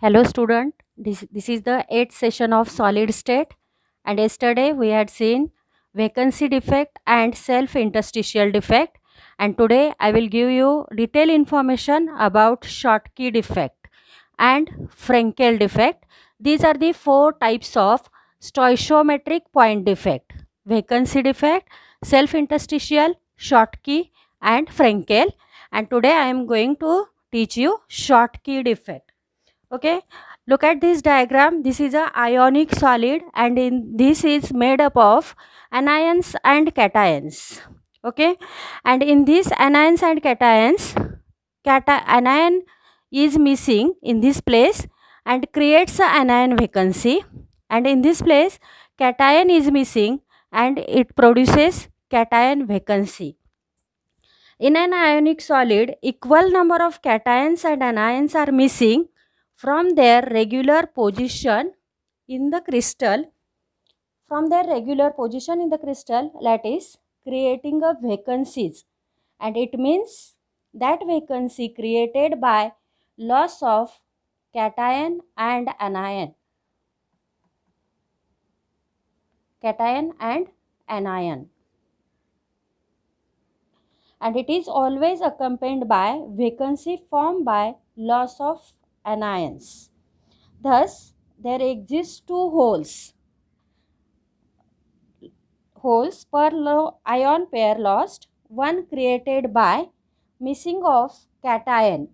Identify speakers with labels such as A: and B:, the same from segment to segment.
A: Hello student, this is the 8th session of solid state, and yesterday we had seen vacancy defect and self-interstitial defect, and today I will give you detailed information about Schottky defect and Frenkel defect. These are the four types of stoichiometric point defect: vacancy defect, self-interstitial, Schottky and Frenkel, and today I am going to teach you Schottky defect. Okay, look at this diagram. This is a ionic solid, and in this is made up of anions and cations. Okay, and in these anions and cations, anion is missing in this place and creates a anion vacancy, and in this place cation is missing and it produces cation vacancy. In an ionic solid, equal number of cations and anions are missing from their regular position in the crystal, that is creating a vacancies, and it means that vacancy created by loss of cation and anion. And it is always accompanied by vacancy formed by loss of anions. Thus, there exist two holes per ion pair lost, one created by missing of cation.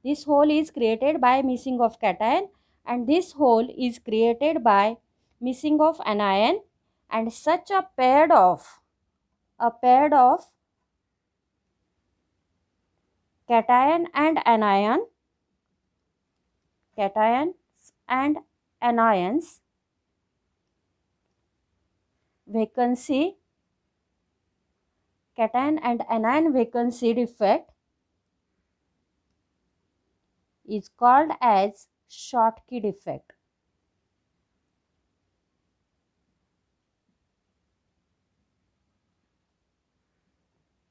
A: This hole is created by missing of cation, and this hole is created by missing of anion, and such a pair of cation and cations and anions vacancy, cation and anion vacancy defect is called as Schottky defect.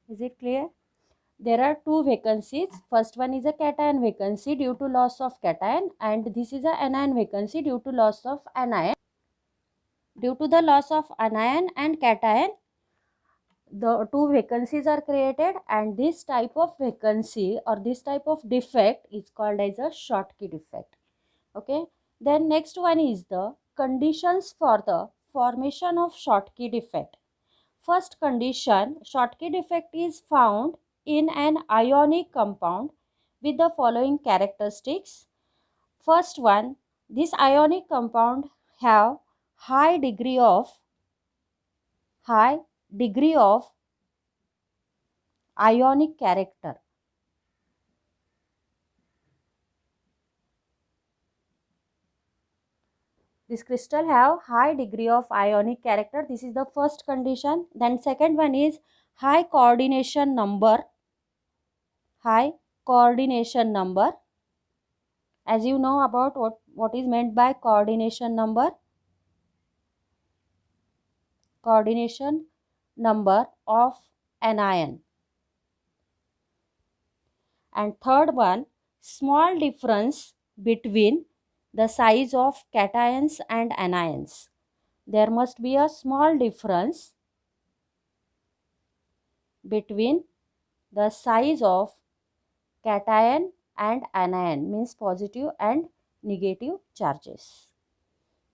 A: Is it clear? There are two vacancies. First one is a cation vacancy due to loss of cation, and this is a anion vacancy due to loss of anion. Due to the loss of anion and cation, the two vacancies are created, and this type of vacancy or this type of defect is called as a Schottky defect. Okay, then next one is the conditions for the formation of Schottky defect. First condition, Schottky defect is found in an ionic compound with the following characteristics. First one, this ionic compound have high degree of ionic character. This crystal have high degree of ionic character. This is the first condition. Then second one is high coordination number. As you know about what is meant by coordination number. Coordination number of anion. And third one, small difference between the size of cations and anions. There must be a small difference between the size of cation and anion, means positive and negative charges.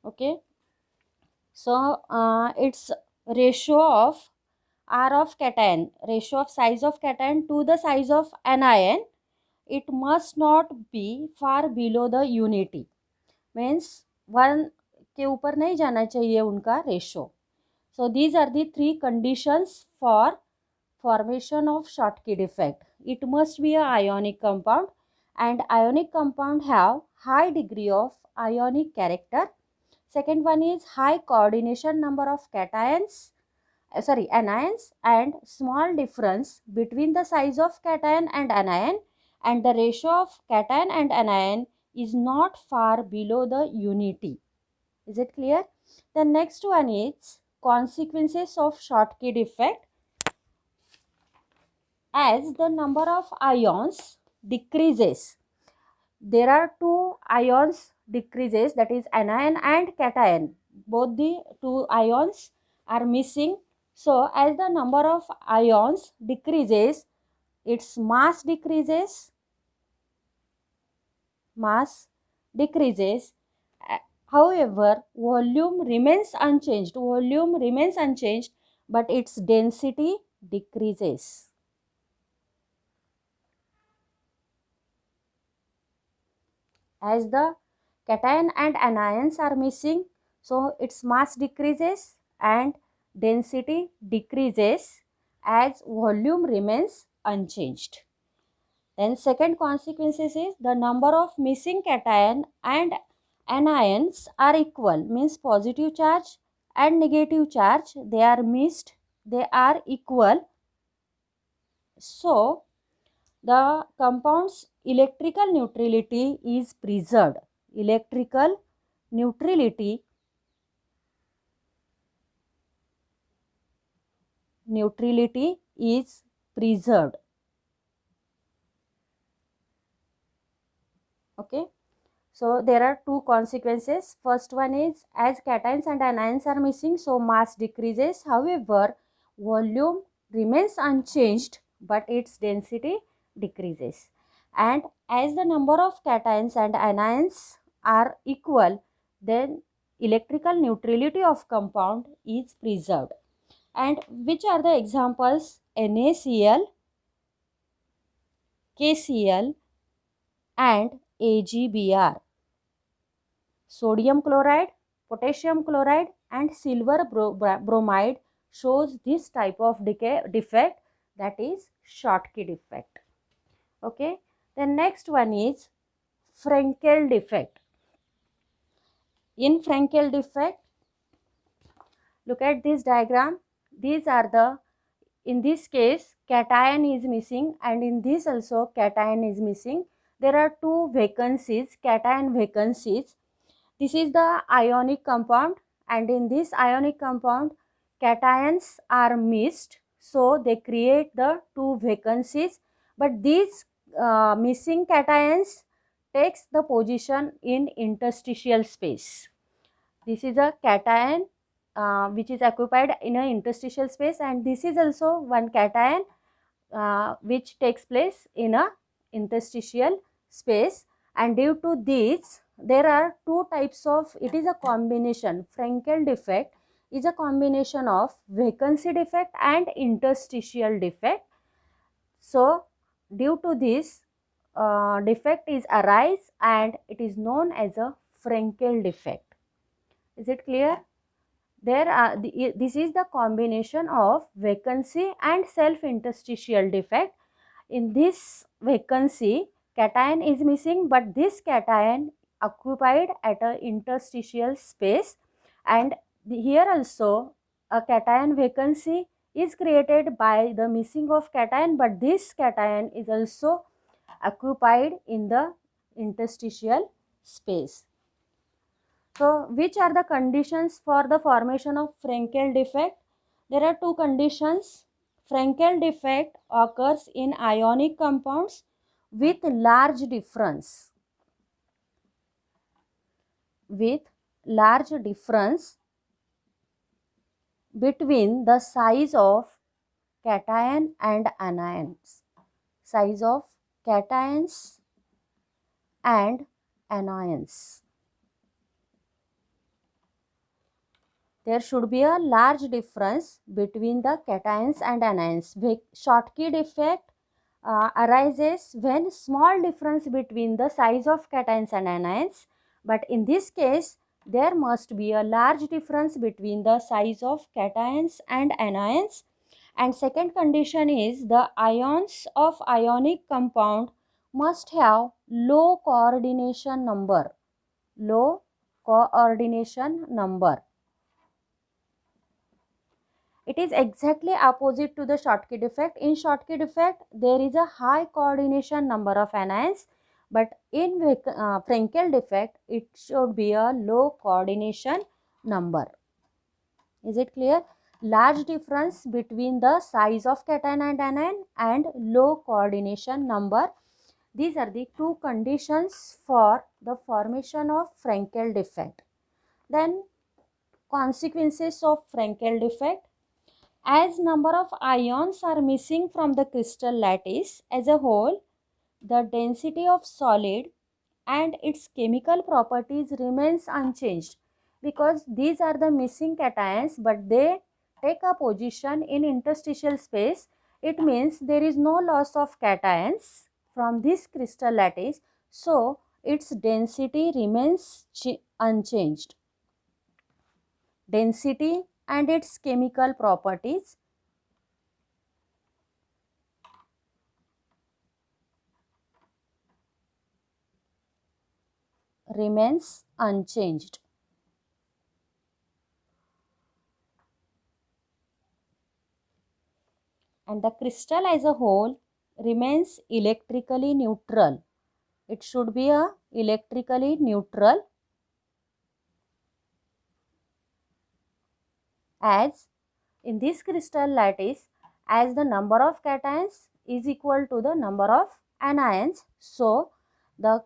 A: Okay, so its ratio of R of cation, ratio of size of cation to the size of anion, it must not be far below the unity, means 1 के ऊपर नहीं जाना चाहिए उनका ratio. So these are the three conditions for formation of Schottky defect. It must be a ionic compound, and ionic compound have high degree of ionic character. Second one is high coordination number of anions, and small difference between the size of cation and anion, and the ratio of cation and anion is not far below the unity. Is it clear? The next one is consequences of Schottky defect. As the number of ions decreases, there are two ions decreases, that is anion and cation, both the two ions are missing. So as the number of ions decreases, its mass decreases, mass decreases. However, volume remains unchanged, but its density decreases. As the cation and anions are missing, so its mass decreases and density decreases as volume remains unchanged. Then second consequences is the number of missing cation and anions are equal, means positive charge and negative charge, they are missed, they are equal. So the compound's electrical neutrality is preserved. Electrical neutrality is preserved. Okay. So there are two consequences. First one is, as cations and anions are missing, so mass decreases. However, volume remains unchanged, but its density decreases. And as the number of cations and anions are equal, then electrical neutrality of compound is preserved. And which are the examples? NaCl, KCl and AgBr. Sodium chloride, potassium chloride and silver bromide shows this type of defect, that is Schottky defect. Okay. The next one is Frenkel defect. In Frenkel defect, look at this diagram. These are the, in this case cation is missing and in this also cation is missing. There are two vacancies, cation vacancies. This is the ionic compound and in this ionic compound cations are missed, so they create the two vacancies, but these missing cations takes the position in interstitial space. This is a cation which is occupied in an interstitial space, and this is also one cation which takes place in a interstitial space. And due to this, there are two types of, it is a combination, Frenkel defect is a combination of vacancy defect and interstitial defect. So due to this, defect is arise and it is known as a Frenkel defect. Is it clear? This is the combination of vacancy and self-interstitial defect. In this vacancy, cation is missing, but this cation occupied at a interstitial space, and here also a cation vacancy is created by the missing of cation, but this cation is also occupied in the interstitial space. So which are the conditions for the formation of Frenkel defect? There are two conditions. Frenkel defect occurs in ionic compounds with large difference. With large difference between the size of cation and anions. Size of cations and anions. There should be a large difference between the cations and anions. Schottky defect arises when small difference between the size of cations and anions, but in this case there must be a large difference between the size of cations and anions. And second condition is the ions of ionic compound must have low coordination number. Low coordination number. It is exactly opposite to the Schottky defect. In Schottky defect, there is a high coordination number of anions, but in Frenkel defect, it should be a low coordination number. Is it clear? Large difference between the size of cation and anion and low coordination number. These are the two conditions for the formation of Frankel defect. Then consequences of Frankel defect. As number of ions are missing from the crystal lattice as a whole, the density of solid and its chemical properties remains unchanged, because these are the missing cations but they take a position in interstitial space. It means there is no loss of cations from this crystal lattice, so its density remains unchanged. Density and its chemical properties remains unchanged. And the crystal as a whole remains electrically neutral. It should be a electrically neutral, as in this crystal lattice, as the number of cations is equal to the number of anions, so the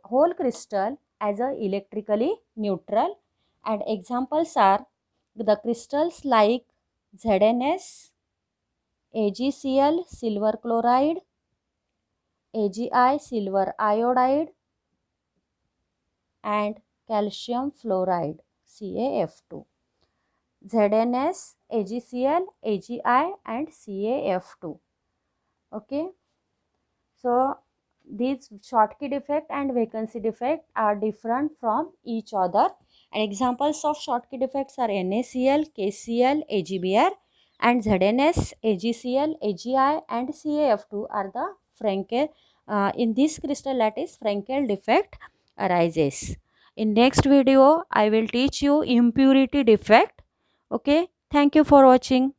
A: whole crystal as a electrically neutral. And examples are the crystals like ZnS, AgCl silver chloride, AgI silver iodide, and calcium fluoride CaF2. ZnS, AgCl, AgI and CaF2. Okay. So these Schottky defect and vacancy defect are different from each other. And examples of Schottky defects are NaCl, KCl, AgBr, and ZnS, AgCl, AgI and CaF2 are the Frankel. In this crystal lattice, Frankel defect arises. In next video, I will teach you impurity defect. Okay. Thank you for watching.